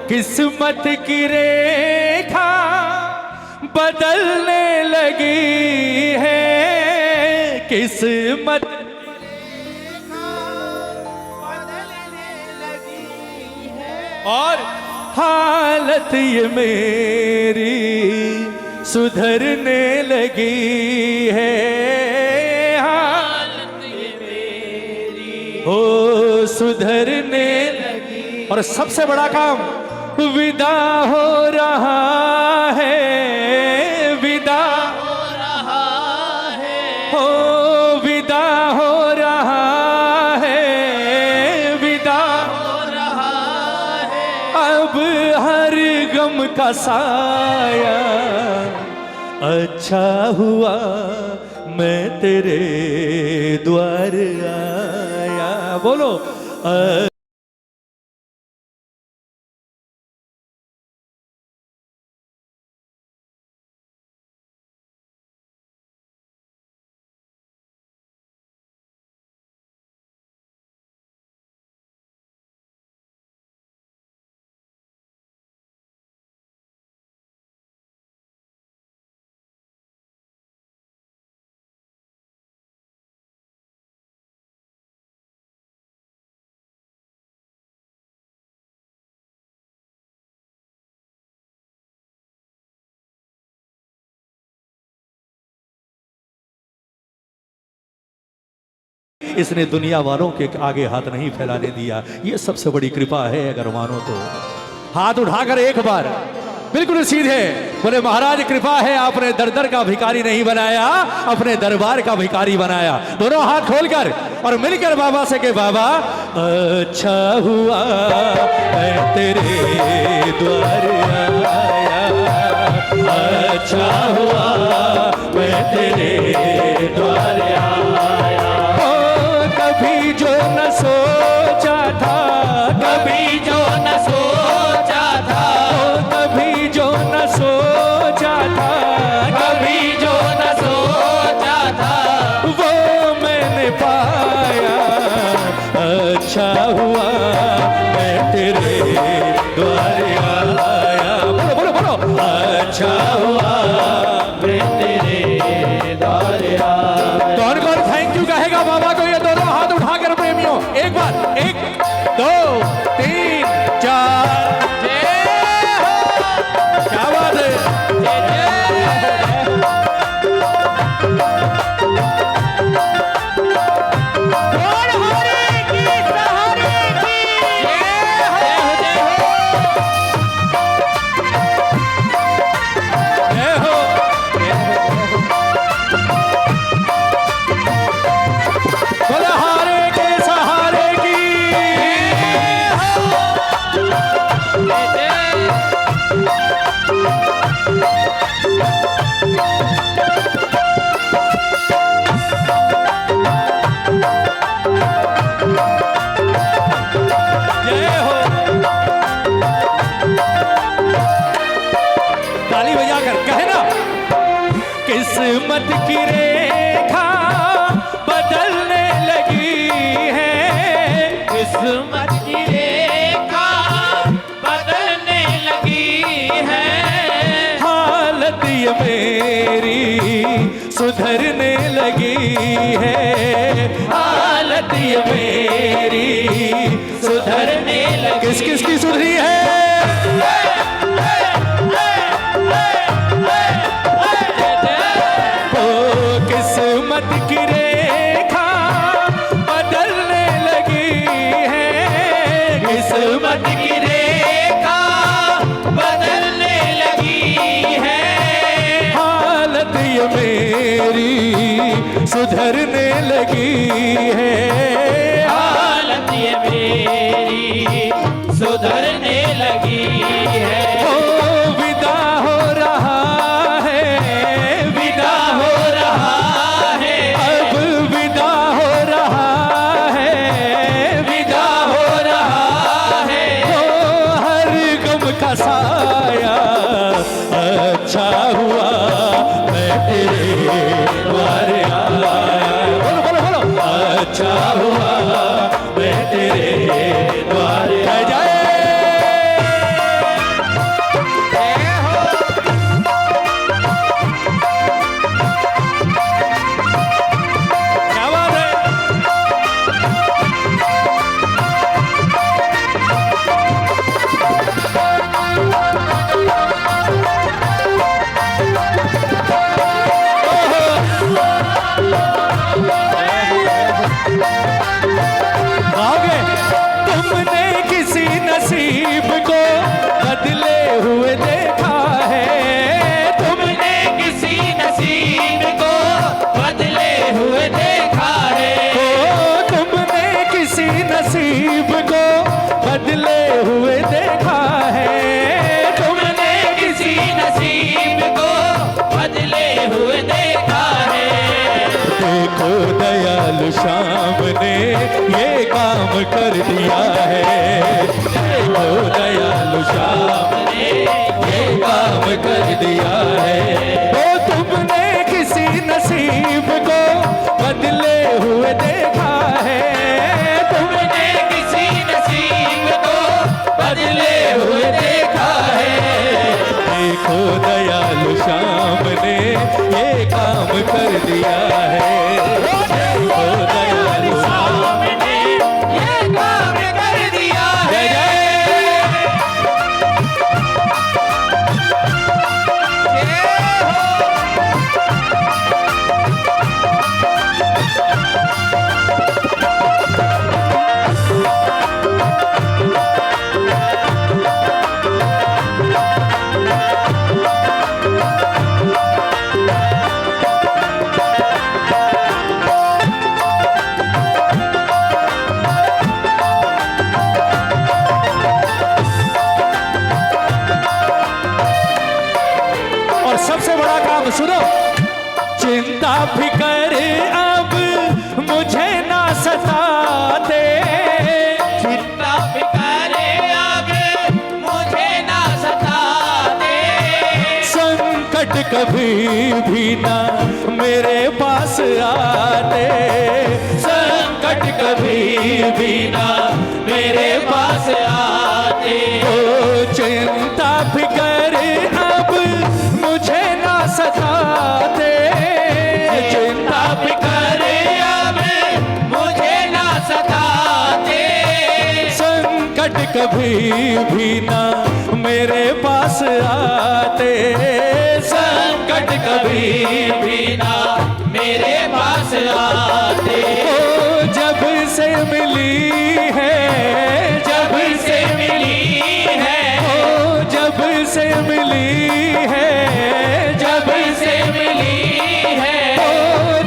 किस्मत की रेखा बदलने लगी है, किस्मत बदलने लगी है, और हालत ये मेरी सुधरने लगी है, हालत ये मेरी हो सुधरने लगी। और सबसे बड़ा काम, विदा हो रहा है, विदा हो रहा है, हो विदा हो रहा है, विदा हो रहा है। अब हर गम का साया, अच्छा हुआ मैं तेरे द्वार आया। बोलो इसने दुनिया वालों के आगे हाथ नहीं फैलाने दिया। ये सबसे बड़ी कृपा है। अगर मानो तो हाथ उठाकर एक बार बिल्कुल सीधे बोले, महाराज कृपा है, आपने दर दर का भिखारी नहीं बनाया, अपने दरबार का भिखारी बनाया। दोनों हाथ खोलकर और मिलकर बाबा से के बाबा अच्छा हुआ मैं तेरे द्वार आया, अच्छा हुआ मैं तेरे द्वार आया। कभी जो न सोचा था, कभी जो न सोचा था, कभी जो न सोचा था, कभी जो न सोचा था, वो मैंने पाया। अच्छा हुआ मैं तेरे द्वार आया। बोलो बोलो बोलो, अच्छा हुआ मैं तेरे द्वार आया। कौन कौन थैंक यू कहेगा बाबा को? ये दोनों हाथ उठाकर प्रेमियों एक बार, 1 2 3 4। क्या बात है, किस्मत की रेखा बदलने लगी है, किस्मत की रेखा बदलने लगी है, हालत ये मेरी सुधरने लगी है, हालत ये मेरी सुधरने लगी। किस किस की सुधरी है? किस्मत की रेखा बदलने लगी है, किस्मत की रेखा बदलने लगी है, हालत ये मेरी सुधरने लगी है, हालत ये मेरी सुधरने लगी है। ओ विदा हो रहा है, विदा हो रहा है, अब विदा हो रहा है, विदा हो रहा है, ओ हर गम का साया। अच्छा हुआ मैं तेरे द्वार आया। बोलो बोलो बोलो, अच्छा हुआ मैं तेरे द्वार आया। दयालु श्याम ने ये काम कर दिया है। देखो दयालु श्याम ने ये काम कर दिया है। तो तुमने किसी नसीब को बदले हुए देखा है, तुमने किसी नसीब को बदले हुए देखा है। देखो दयालु श्याम ने ये काम कर दिया है। देखो दयालु श्याम ने ये काम कर दिया है। सबसे बड़ा काम सुनो, चिंता फिकर अब मुझे ना सताते, चिंता फिकर अब मुझे ना सताते। संकट कभी भी ना मेरे पास आते, संकट कभी भी ना मेरे पास आते। ओ चिंता फिकर अब मुझे ना सताते, चिंता फिकर अब मुझे ना सताते। संकट कभी भी ना मेरे पास आते, संकट कभी भी ना मेरे पास आते। ओ जब से मिली है, जब से मिली है, ओ जब से मिली है, जब से मिली है, ओ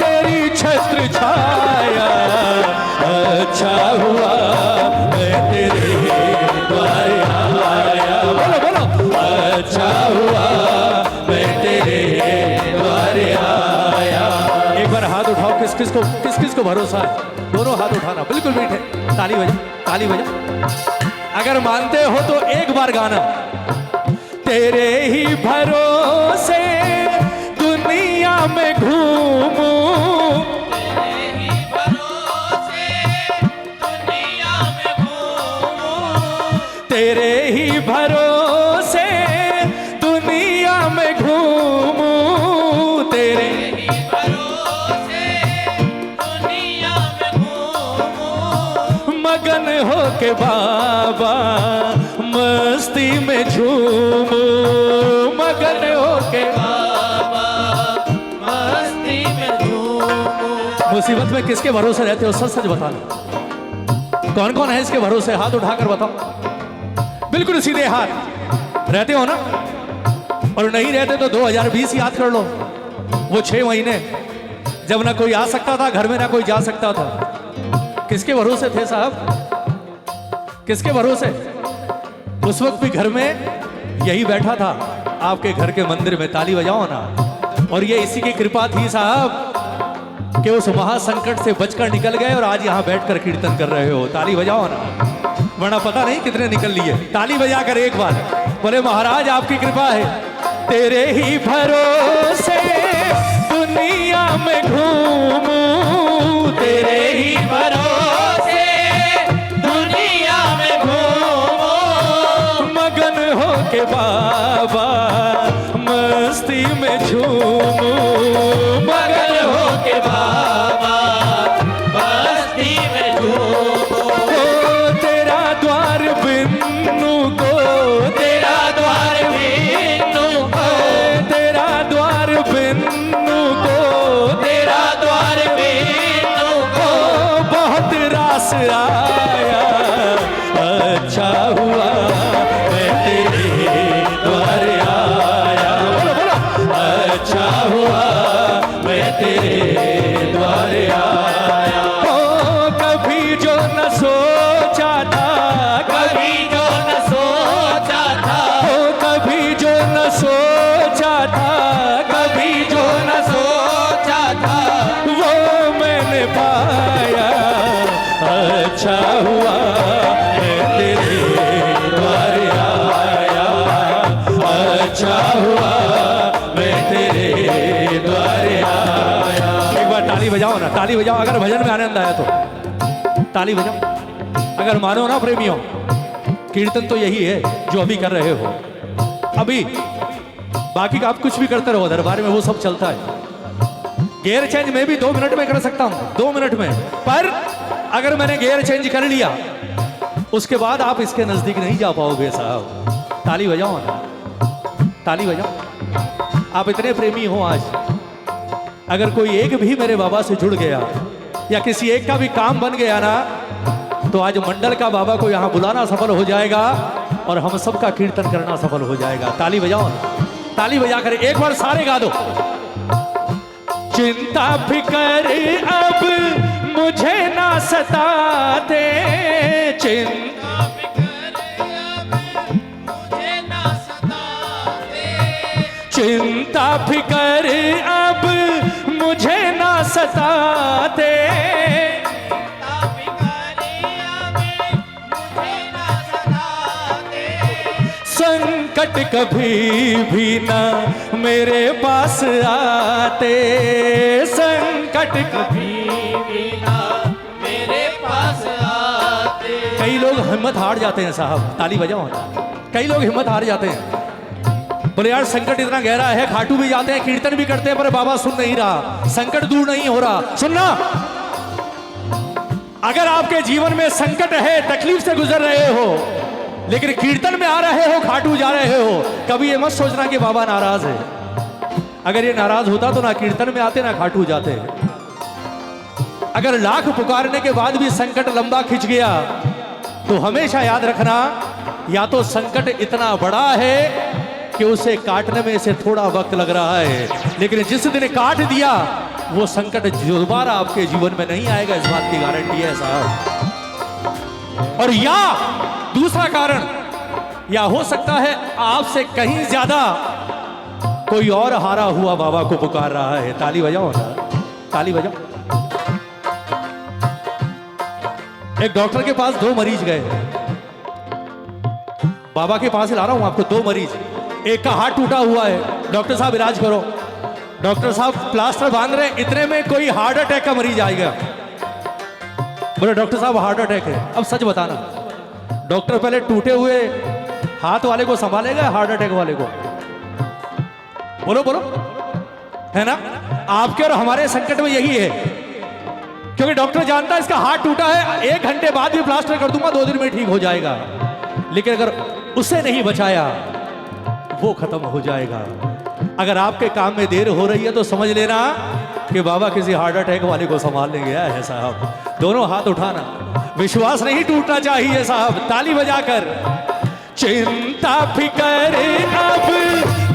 तेरी छत्र छाया अच्छा हुआ मैं तेरे द्वार आया। बोलो बोलो, अच्छा हुआ मैं तेरे द्वार आया। एक बार हाथ उठाओ, किस किस को भरोसा है? दोनों हाथ उठाना, बिल्कुल मीठे। ताली बजा, ताली बजा। अगर मानते हो तो एक बार गाना। तेरे ही भरोसे दुनिया में घूमूं, तेरे ही भरोसे दुनिया में घूमूं, तेरे ही भरोसे दुनिया में घूमूं, तेरे ही भरोसे दुनिया में घूमूं। मगन हो के बाबा मस्ती में झूमूं, मगन हो के बाबा मस्ती में झूमूं। मुसीबत में किसके भरोसे रहते हो? सच सच बताना। कौन कौन है इसके भरोसे? हाथ उठाकर बताओ, बिल्कुल सीधे हाथ। रहते हो ना? और नहीं रहते तो 2020 याद कर लो। वो 6 महीने जब ना कोई आ सकता था घर में, ना कोई जा सकता था। किसके भरोसे थे साहब? किसके भरोसे? उस वक्त भी घर में यही बैठा था आपके घर के मंदिर में। ताली बजाओ ना। और ये इसी की कृपा थी साहब कि उस महासंकट से बचकर निकल गए और आज यहाँ बैठकर कीर्तन कर रहे हो। ताली बजाओ ना, वरना पता नहीं कितने निकल लिए। ताली बजाकर एक बार बोले महाराज आपकी कृपा है। तेरे ही भरोसे दुनिया में घूमूं, तेरे ही भरोसे दुनिया में घूमूं। मगन हो के बाबा मस्ती में झूमूं, मगन हो के बाबा मस्ती में झूमूं। तेरा द्वार बिन्नू को, तेरा द्वार बिन्नू को, तेरा द्वार बिन्नू को, तेरा द्वार बिन्नू को बहुत रास आया। अच्छा हुआ मैं तेरे द्वार आया। बोलो बोलो, अच्छा बजाओ ना, ताली बजाओ अगर भजन में आनंद आया तो ताली बजाओ। अगर मानो ना प्रेमियों, कीर्तन तो यही है जो अभी कर रहे हो। अभी बाकी का आप कुछ भी करते रहो दरबार में, वो सब चलता है। गियर चेंज मैं भी 2 मिनट में कर सकता हूं, 2 मिनट में। पर अगर मैंने गियर चेंज कर लिया उसके बाद आप इसके नजदीक नहीं जा पाओगे साहब। ताली बजाओ ना, ताली बजाओ। आप इतने प्रेमी हो आज, अगर कोई एक भी मेरे बाबा से जुड़ गया या किसी एक का भी काम बन गया ना, तो आज मंडल का बाबा को यहां बुलाना सफल हो जाएगा और हम सबका कीर्तन करना सफल हो जाएगा। ताली बजाओ ना, ताली बजाकर एक बार सारे गा दो। चिंता फिकर अब मुझे ना सताते, चिंता फिकर अब मुझे ना सताते, चिंता फिकर अब मुझे ना सताते, संकट कभी भी ना मेरे पास आते, संकट कभी भी ना मेरे पास आते। कई लोग हिम्मत हार जाते हैं साहब, ताली बजाओ ना। कई लोग हिम्मत हार जाते हैं, बोले यार संकट इतना गहरा है, खाटू भी जाते हैं, कीर्तन भी करते हैं, पर बाबा सुन नहीं रहा, संकट दूर नहीं हो रहा। सुनना, अगर आपके जीवन में संकट है, तकलीफ से गुजर रहे हो, लेकिन कीर्तन में आ रहे हो, खाटू जा रहे हो, कभी ये मत सोचना कि बाबा नाराज है। अगर ये नाराज होता तो ना कीर्तन में आते ना खाटू जाते। अगर लाख पुकारने के बाद भी संकट लंबा खिंच गया तो हमेशा याद रखना, या तो संकट इतना बड़ा है कि उसे काटने में से थोड़ा वक्त लग रहा है, लेकिन जिस दिन काट दिया वो संकट दोबारा आपके जीवन में नहीं आएगा, इस बात की गारंटी है साहब। और या दूसरा कारण, या हो सकता है आपसे कहीं ज्यादा कोई और हारा हुआ बाबा को पुकार रहा है। ताली बजाओ ना, ताली बजाओ। एक डॉक्टर के पास 2 मरीज गए, बाबा के पास ला रहा हूं आपको 2 मरीज। एक का हाथ टूटा हुआ है, डॉक्टर साहब इलाज करो। डॉक्टर साहब प्लास्टर बांध रहे, इतने में कोई हार्ट अटैक का मरीज आएगा। बोले डॉक्टर साहब हार्ट अटैक है। अब सच बताना, डॉक्टर पहले टूटे हुए हाथ वाले को संभालेगा, हार्ट अटैक वाले को? बोलो बोलो, है ना? आपके और हमारे संकट में यही है, क्योंकि डॉक्टर जानता है इसका हाथ टूटा है, 1 घंटे बाद भी प्लास्टर कर दूंगा, 2 दिन में ठीक हो जाएगा। लेकिन अगर उसे नहीं बचाया वो खत्म हो जाएगा। अगर आपके काम में देर हो रही है तो समझ लेना कि बाबा किसी हार्ट अटैक वाले को संभालने गया है साहब। दोनों हाथ उठाना, विश्वास नहीं टूटना चाहिए साहब। ताली बजाकर, चिंता फिकर अब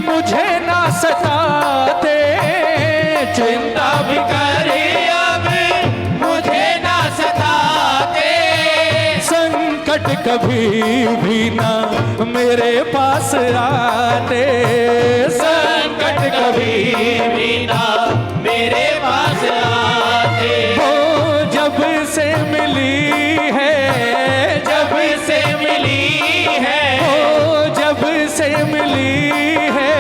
मुझे ना सताते, चिंता फिकर अब मुझे ना सताते, संकट कभी भी ना मेरे पास आते, संकट कभी भी ना मेरे पास आते। वो जब से मिली है, जब से मिली है, वो जब से मिली है,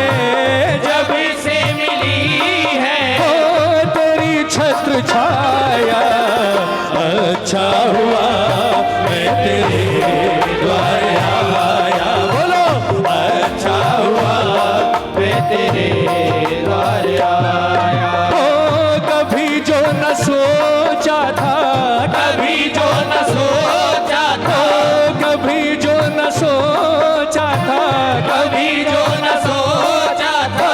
जब से मिली है, वो तेरी छत्र छाया अच्छा हुआ मैं तेरे द्वार आया। बोलो अच्छा हुआ मैं तेरे द्वार आया। ओ कभी जो न सोचा था, कभी जो न सोचा था, कभी जो न सोचा था, कभी जो न सोचा था,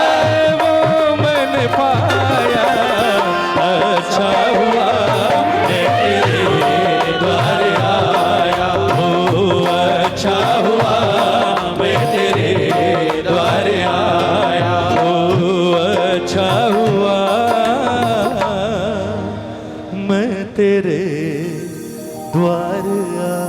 वो मैंने पाया अच्छा हुआ मैं तेरे द्वार आया। ओ अच्छा हुआ मैं तेरे द्वार आया। ओ अच्छा हुआ मैं तेरे द्वार आया।